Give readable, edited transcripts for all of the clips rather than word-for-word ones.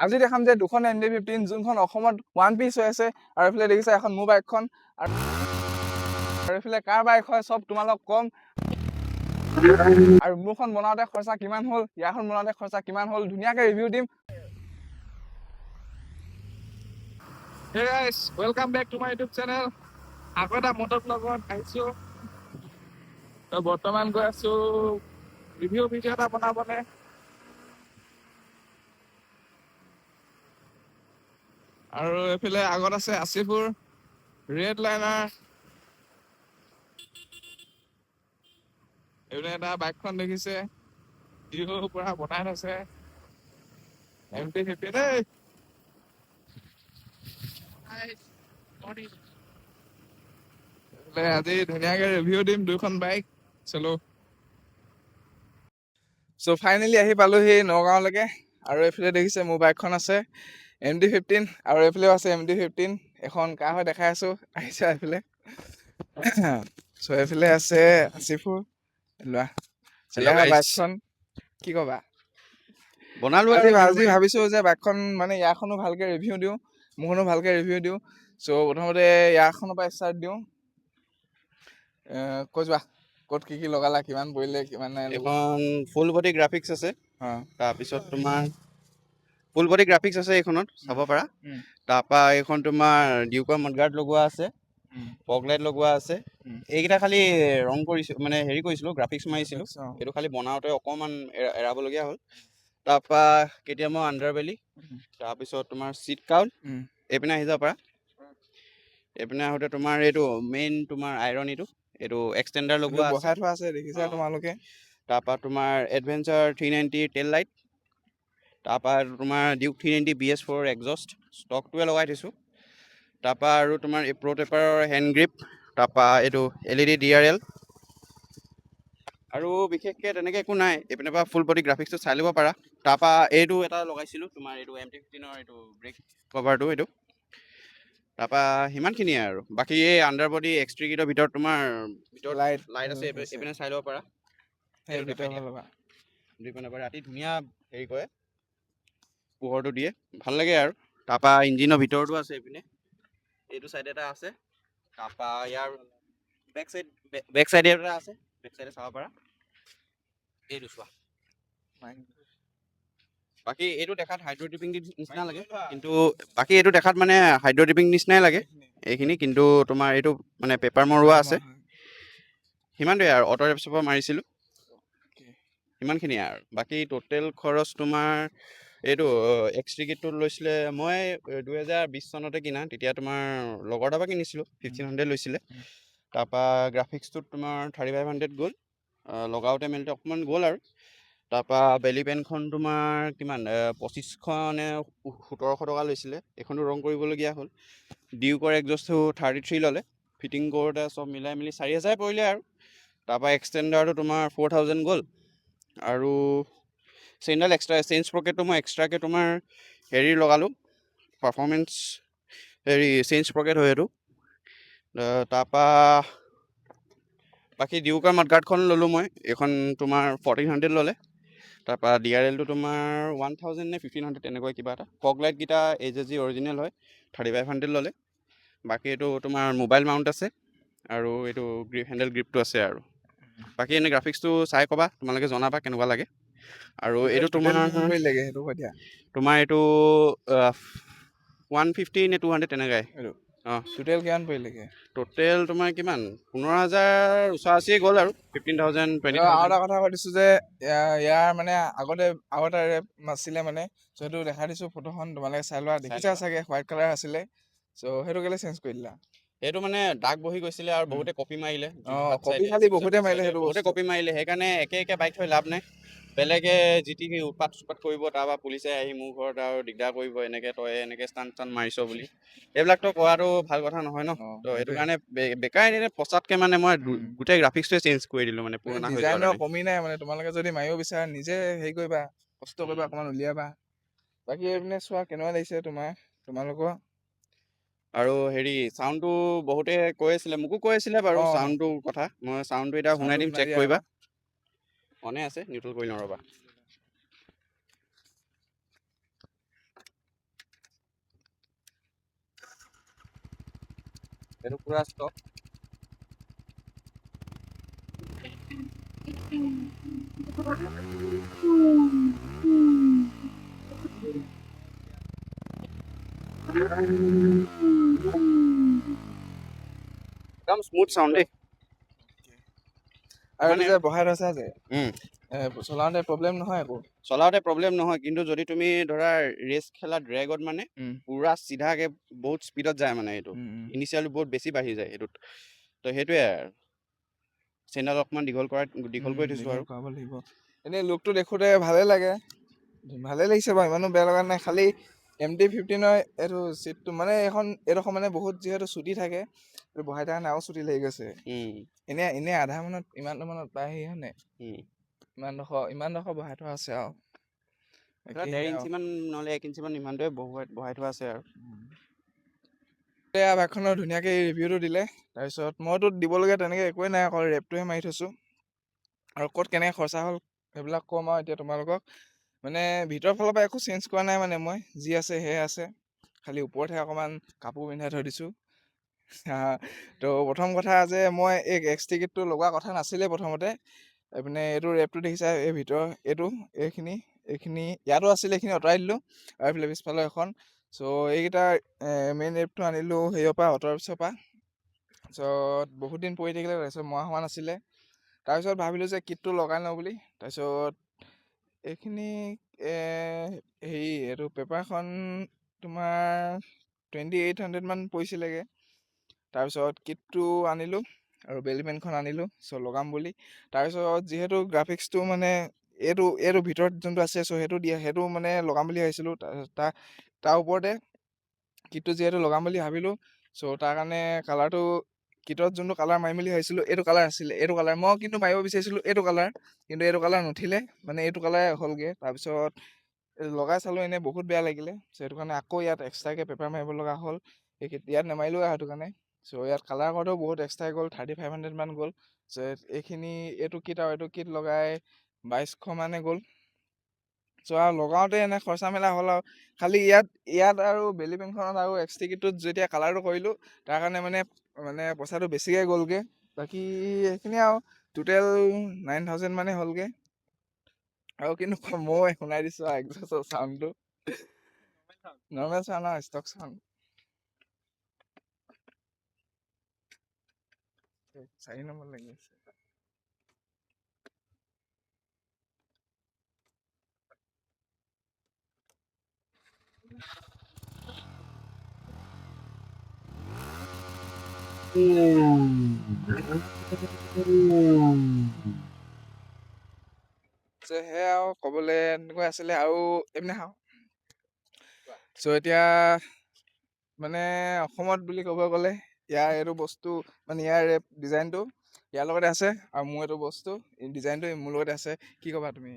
আজি দেখাম যে দুখন MT-15 যোনখন অসমত ওৱান পিচ হৈ আছে আৰু এইফালে দেখিছা এখন মোৰ বাইকখন আৰু এইফালে কাৰ বাইক হয় চব তোমালোক কম আৰু মোৰখন বনাওঁতে খৰচা কিমান হ'ল ইয়াৰখন বনাওঁতে খৰচা কিমান হ'ল ধুনীয়াকৈ ৰিভিউ দিম। Hey guys, welcome back to my YouTube channel. আকৌ এটা মটৰ ব্লগত আহিছো। বৰ্তমান গৈ আছো ৰিভিউ ভিডিঅ' এটা বনাবলে। আৰু এইফালে আগত আছে আছিফুৰ ৰেড লাইনাৰ। এইফালে এটা বাইকখন দেখিছে জিৰ' পৰা বনাই থৈছে MT-15 দেই। আজি ধুনীয়াকে ৰিভিউ দিম দুইখন বাইক। চলো। চ' ফাইনেলি আহি পালোহি নগাঁৱলৈকে আৰু এইফালে দেখিছে মোৰ বাইকখন আছে MT-15 আৰু এইফালেও আছে MT-15 এখন কাৰ হয় দেখাই আছো আহিছে এইফালে। চ' এইফালে আছে আছিফুৰ লোৱা বাইকখন কি কবা বনালো আজি ভাবিছো যে বাইকখন মানে ইয়াৰখনো ভালকে ৰিভিউ দিওঁ মোৰখনো ভালকে ৰিভিউ দিওঁ। চ' প্ৰথমতে ইয়াৰখনৰ পৰা ষ্টাৰ্ট দিওঁ। কৈ যোৱা ক'ত কি লগালা কিমান পৰিলে কিমান নাই। এখন ফুল বডি গ্ৰাফিক্স আছে তাৰপিছত তোমাৰ ফুল বডি গ্ৰাফিক্স আছে এইখনত চাব পাৰা। তাৰপৰা এইখন তোমাৰ ডিউকৰ মডগাৰ্ড লগোৱা আছে ফগ লাইট লগোৱা আছে। এইকেইটা খালি ৰং কৰিছোঁ মানে হেৰি কৰিছিলোঁ গ্ৰাফিক্স মাৰিছিলোঁ সেইটো খালি বনাওঁতে অকণমান এৰাবলগীয়া হ'ল। তাৰপৰা KTM আণ্ডাৰবেলি তাৰপিছত তোমাৰ চিট কাউল এইপিনে আহি যাব পাৰা। এইপিনে আহোঁতে তোমাৰ এইটো মেইন তোমাৰ আইৰণ এইটো এক্সটেণ্ডাৰ লগোৱা বহাই থোৱা আছে দেখিছা তোমালোকে। তাৰপৰা তোমাৰ এডভেঞ্চাৰ 390 টেইল লাইট তাৰপৰা তোমাৰ ডিউক 390 BS4 এক্সজষ্ট ষ্টকটোৱে লগাই থৈছোঁ। তাৰপৰা আৰু তোমাৰ এই প্ৰ' টেপাৰৰ হেণ্ড গ্ৰিপ তাৰপৰা এইটো LED DRL আৰু বিশেষকৈ তেনেকৈ একো নাই। এইপিনৰ পৰা ফুল বডি গ্ৰাফিক্সটো চাই ল'ব পাৰা। তাৰপৰা এইটো এটা লগাইছিলোঁ তোমাৰ এইটো MT-15ৰ এইটো ব্ৰেক কভাৰটো এইটো। তাৰপৰা সিমানখিনিয়ে আৰু বাকী এই আণ্ডাৰ বডি এক্সট্ৰিকেটৰ ভিতৰত তোমাৰ লাইট আছে এইপিনে চাই ল'ব পাৰা। ৰাতি ধুনীয়া হেৰি কৰে পোহৰটো দিয়ে ভাল লাগে আৰু। তাৰপৰা ইঞ্জিনৰ ভিতৰতো আছে এইপিনে এইটো চাইড এটা আছে। তাৰপৰা ইয়াৰ বেক চাইডে এটা আছে বেক চাইডে চাব পাৰা এইটো চোৱা। বাকী এইটো দেখাত হাইড্ৰ ট্ৰিপিং নিচিনা লাগে কিন্তু বাকী এইটো দেখাত মানে হাইড্ৰ ট্ৰিপিং নিচিনাই লাগে এইখিনি কিন্তু তোমাৰ এইটো মানে পেপাৰ মৰোৱা আছে সিমানটোৱে আৰু অটো ৰেপছৰ পৰা মাৰিছিলোঁ সিমানখিনিয়ে আৰু। বাকী টোটেল খৰচ তোমাৰ এইটো এক্সট্ৰিকেটটো লৈছিলে মই 2020 চনতে কিনা তেতিয়া তোমাৰ লগৰ তাৰপৰা কিনিছিলোঁ 1500 লৈছিলে। তাৰপৰা গ্ৰাফিক্সটোত তোমাৰ 3500 গ'ল লগাওঁতে মেলোতে অকণমান গ'ল আৰু। তাৰপৰা বেলি পেনখন তোমাৰ কিমান 2500 নে 1700 টকা লৈছিলে এইখনো ৰং কৰিবলগীয়া হ'ল। ডিউকৰ এক্সজষ্টটো 33 ল'লে ফিটিং কৰোঁতে চব মিলাই মেলি 4000 পৰিলে আৰু। তাৰপৰা এক্সটেণ্ডাৰটো তোমাৰ 4000 গ'ল আৰু চেইনডাল এক্সট্ৰা চেইন স্প্ৰকেটটো মই এক্সট্ৰাকৈ তোমাৰ হেৰি লগালোঁ পাৰফৰ্মেঞ্চ হেৰি চেইন স্প্ৰকেট হয় এইটো। তাৰপৰা বাকী ডিউকৰ মডগাৰ্ডখন ল'লোঁ মই এইখন তোমাৰ 1400 ল'লে। তাৰপৰা DRLটো তোমাৰ 1000 নে 1500 তেনেকুৱা কিবা এটা। ফগ লাইটকেইটা AJG অৰিজিনেল হয় 3500 ল'লে। বাকী এইটো তোমাৰ মোবাইল মাউণ্ট আছে আৰু এইটো হেণ্ডেল গ্ৰিপটো আছে আৰু। বাকী এনেই গ্ৰাফিক্সটো চাই ক'বা তোমালোকে জনাবা কেনেকুৱা লাগে। আৰু এইটো তোমাৰ এইটো 150 নে 200 তেনেকুৱাই। টোটেল কিমান পৰিলেগে? টোটেল তোমাৰ কিমান 15000 ওচৰা-ওচৰি গ'ল আৰু 15,000 আৰু 20,000। এটা কথা কৈ দিছোঁ যে ইয়াৰ মানে আগতে ৰেপ আছিলে মানে চ' সেইটো দেখাই দিছোঁ ফটোখন তোমালোকে চাই লোৱা দেখিছা চাগে হোৱাইট কালাৰ আছিলে চ' সেইটো কেলৈ চেঞ্জ কৰি দিলা? সেইটো মানে দাগ বহি গৈছিলে আৰু বহুতে কপি মাৰিলে বহুতে কপি মাৰিলে সেইকাৰণে একে বাইক থৈ লাভ নাই। বেলেগে জিটি উৎপাত কৰিব তাৰপৰা পুলিচে আহি মোৰ ঘৰত আৰু দিগদাৰ কৰিব এনেকৈ তই এনেকৈ ষ্টাণ্ট মাৰিছ বুলি এইবিলাকতো কৰাটো ভাল কথা নহয় ন। তো সেইটো কাৰণে বেকাৰ এনে পচাতকৈ মানে মই গোটেই গ্ৰাফিক্সটোৱে চেঞ্জ কৰি দিলোঁ মানে পুৰণা হৈ যোৱাৰ কাৰণে। কমি নাই মানে তোমালোকে যদি মাৰিব বিচাৰা নিজে হেৰি কৰিবা কষ্ট কৰিবা অকণমান উলিয়াবা। বাকী এইপিনে চোৱা কেনেকুৱা লাগিছে তোমালোকৰ। আৰু হেৰি চাউণ্ডটো বহুতে কৈ আছিলে মোকো কৈ আছিলে বাৰু চাউণ্ডটোৰ কথা মই চাউণ্ডটো এতিয়া শুনাই দিম চেক কৰিবা। অনে আছে নিউট্ৰেল কৰি লওঁ ৰ'বা। এইটো পুৰা ষ্টক। একদম স্মুথ চাউণ্ড দেই। আৰু মানে এইটো যে বহাই থৈছা যে উম, চলাওঁতে প্ৰব্লেম নহয় একো? চলাওঁতে প্ৰব্লেম নহয়, কিন্তু যদি তুমি ধৰা ৰেচ খেলা ড্ৰেগত মানে পুৰা চিধাকে বহুত স্পীডত যায় মানে এইটো। ইনিচিয়েলি বহুত বেছি বাঢ়ি যায় এইটোত। তো সেইটোৱে আৰু চেইনডাল অকণমান দীঘল কৰি থৈছোঁ আৰু। কৰাব লাগিব। এনেই লুকটো দেখোঁতে ভালে লাগে, ভালে লাগিছে বাৰু, ইমানো বেয়া লগা নাই। খালি MT-15 এইটো চিটটো মানে এইডোখৰ মানে বহুত যিহেতু চুটি থাকে, এইটো বহাই থকা কাৰণে আৰু চুটি লাগি গৈছে। এনে আধা মানত ইমানটো মানত পায়হি হয় নাই? ইমানডোখৰ বহাই থোৱা আছে আৰু। বাকী 1.5 ইঞ্চিমান নহ'লে 1 ইঞ্চিমান ইমানটোৱে বহাই থোৱা আছে আৰু। বাইকখনৰ ধুনীয়াকৈ ৰিভিউটো দিলে। তাৰপিছত মইতো দিবলগীয়া তেনেকৈ একোৱেই নাই, অকল ৰেপটোহে মাৰি থৈছোঁ। আৰু ক'ত কেনেকৈ খৰচা হ'ল সেইবিলাক ক'ম আৰু এতিয়া তোমালোকক। মানে ভিতৰৰ ফালৰ পৰা একো চেঞ্জ কৰা নাই, মানে মই যি আছে সেয়াই আছে, খালি ওপৰতহে অকণমান কাপোৰ পিন্ধাই থৈ দিছোঁ। তো প্ৰথম কথা যে মই এই এক্স টিকেটটো লগোৱা কথা নাছিলে প্ৰথমতে। এইপিনে এইটো ৰেপটো দেখিছা, এই ভিতৰৰ এইখিনি ইয়াতো আছিলে, এইখিনি আঁতৰাই দিলোঁ। আৰু এইফালে পিছফালে এখন। চ' এইকেইটা মেইন ৰেপটো আনিলোঁ সেইৰ পৰা অ'টো অফিচৰ পৰা। তাৰপিছত বহুত দিন পৰি থাকিলে, তাৰপিছত মৰা হোৱা নাছিলে। তাৰপিছত ভাবিলোঁ যে কিটটো লগাই লওঁ বুলি। তাৰপিছত এইখিনি এইটো পেপাৰখন তোমাৰ 2800 মান পৰিছিলেগৈ। তাৰপিছত কিটটো আনিলোঁ আৰু বেলি পেনখন আনিলোঁ, চ' লগাম বুলি। তাৰপিছত যিহেতু গ্ৰাফিক্সটো মানে এইটো ভিতৰত যোনটো আছে, চ' সেইটো মানে লগাম বুলি ভাবিছিলোঁ। তাৰ ওপৰতে কিটটো যিহেতু লগাম বুলি ভাবিলোঁ, চ' তাৰ কাৰণে কালাৰটো কিটত যোনটো কালাৰ মাৰিম বুলি ভাবিছিলোঁ, এইটো কালাৰ আছিলে। এইটো কালাৰ মই কিন্তু মাৰিব বিচাৰিছিলোঁ এইটো কালাৰ, কিন্তু এইটো কালাৰ নুঠিলে, মানে এইটো কালাৰে হ'লগৈ। তাৰপিছত লগাই চালোঁ, এনেই বহুত বেয়া লাগিলে। চ' সেইটো কাৰণে আকৌ ইয়াত এক্সট্ৰাকৈ পেপাৰ মাৰিব লগা হ'ল। ইয়াত নামাৰিলোঁ আৰু সেইটো কাৰণে। চ' ইয়াত কালাৰ কৰোঁতেও বহুত এক্সট্ৰা গ'ল, 3500 মান গ'ল। চ' এইটো কিট আৰু এইটো কিট লগাই 2200 মানে গ'ল। চ' আৰু লগাওঁতে এনে খৰচা মেলা হ'ল আৰু। খালি ইয়াত আৰু বেলি পেনখনত আৰু এক্স টিকেটটোত যেতিয়া কালাৰটো কৰিলোঁ, তাৰ কাৰণে মানে পইচাটো বেছিকৈ গ'লগৈ। বাকী সেইখিনি আৰু টোটেল 9000 মানে হ'লগৈ। আৰু কিন্তু মই শুনাই দিছোঁ আৰু এক্সজষ্টৰ চাউণ্ডটো নৰ্মেল চাউণ্ড আৰু ষ্টক চাউণ্ড। 4 নম্বৰ লাগি আছে। সেয়া আৰু ক'বলৈ এনেকুৱা আছিলে। আৰু এইপিনে খাওঁ। চ' এতিয়া মানে অসমত বুলি ক'ব গ'লে ইয়াৰ এইটো বস্তু মানে ইয়াৰ ডিজাইনটো ইয়াৰ লগতে আছে, আৰু মোৰ এইটো বস্তু ডিজাইনটো মোৰ লগতে আছে। কি ক'বা তুমি?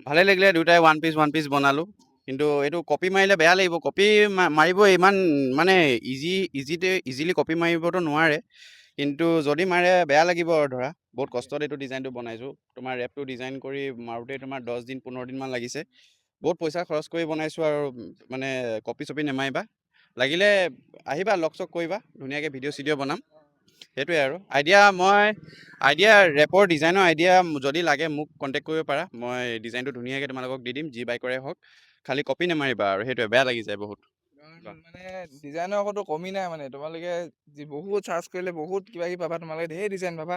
ভালে লাগিলে, দুটাই ওৱান পিচ বনালোঁ। কিন্তু এইটো কপি মাৰিলে বেয়া লাগিব। কপি মাৰিব ইমান মানে ইজিলি কপি মাৰিবতো নোৱাৰে, কিন্তু যদি মাৰে বেয়া লাগিব আৰু ধৰা। বহুত কষ্টত এইটো ডিজাইনটো বনাইছোঁ। তোমাৰ ৰেপটো ডিজাইন কৰি মাৰোঁতে তোমাৰ 10 দিন 15 দিনমান লাগিছে। বহুত পইচা খৰচ কৰি বনাইছোঁ, আৰু মানে কপি চপি নেমাৰিবা। লাগিলে আহিবা, লগ চগ কৰিবা, ধুনীয়াকৈ ভিডিঅ' চিডিঅ' বনাম। সেইটোৱে আৰু আইডিয়া ৰেপৰ ডিজাইনৰ আইডিয়া যদি লাগে মোক কণ্টেক্ট কৰিব পাৰা। মই ডিজাইনটো ধুনীয়াকৈ তোমালোকক দি দিম, যি বাইকৰে হওক। খালি কপি নেমাৰিবা আৰু, সেইটোৱে বেয়া লাগি যায় বহুত। মানে ডিজাইনৰ আকৌতো কমি নাই, মানে তোমালোকে বহুত চাৰ্চ কৰিলে বহুত কিবা কিবি পাবা, তোমালোকে ঢেৰ ডিজাইন পাবা।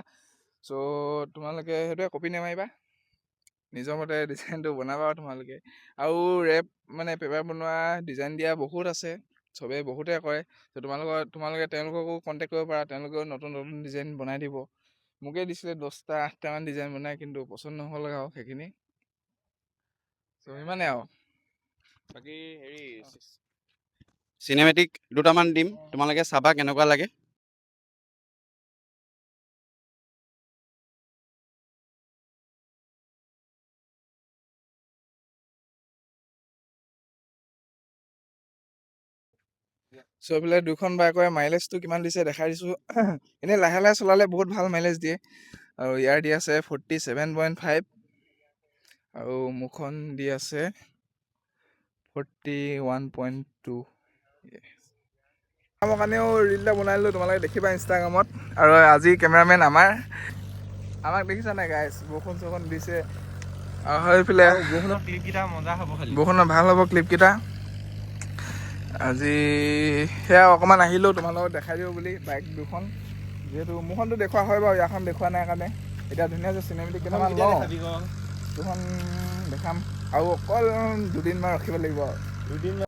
চ' তোমালোকে সেইটোৱে কপি নেমাৰিবা, নিজৰ মতে ডিজাইনটো বনাবা তোমালোকে। আৰু ৰেপ মানে পেপাৰ বনোৱা ডিজাইন দিয়া বহুত আছে, চবেই বহুতে কৰে। ত' তোমালোকে তেওঁলোককো কণ্টেক্ট কৰিব পাৰা, তেওঁলোকেও নতুন নতুন ডিজাইন বনাই দিব। মোকে দিছিলে 10টা 8টামান ডিজাইন বনাই, কিন্তু পচন্দ নহ'ল আৰু সেইখিনি। চ' ইমানে আৰু। বাকী চিনেমেটিক দুটামান দিম, তোমালোকে চাবা কেনেকুৱা লাগে। চ' এইফালে দুখন বাইকৰ মাইলেজটো কিমান দিছে দেখাই দিছোঁ। এনেই লাহে লাহে চলালে বহুত ভাল মাইলেজ দিয়ে। আৰু ইয়াৰ দি আছে 47.5, আৰু মোৰখন দি আছে 41.2। আমাৰ কাৰণেও ৰিল এটা বনাই দিলোঁ, তোমালোকে দেখিবা ইনষ্টাগ্ৰামত। আৰু আজি কেমেৰামেন আমাক দেখিছা নাই গাইছ, বৰষুণ চৰষুণ দিছে আৰু এইফালে বৰষুণৰ ক্লিপকেইটা মজা হ'ব খালি। বৰষুণৰ ভাল হ'ব ক্লিপকেইটা। আজি সেয়া অকণমান আহিলোঁ তোমালোকক দেখাই দিওঁ বুলি বাইক দুখন, যিহেতু মোৰখনতো দেখুওৱা হয় বাৰু, ইয়াৰখন দেখুওৱা নাই কাৰণে। এতিয়া ধুনীয়া যে চিনেমেটিক কেইটামান লওঁ, দুখন দেখাম আৰু অকল দুদিনমান ৰখিব লাগিব আৰু।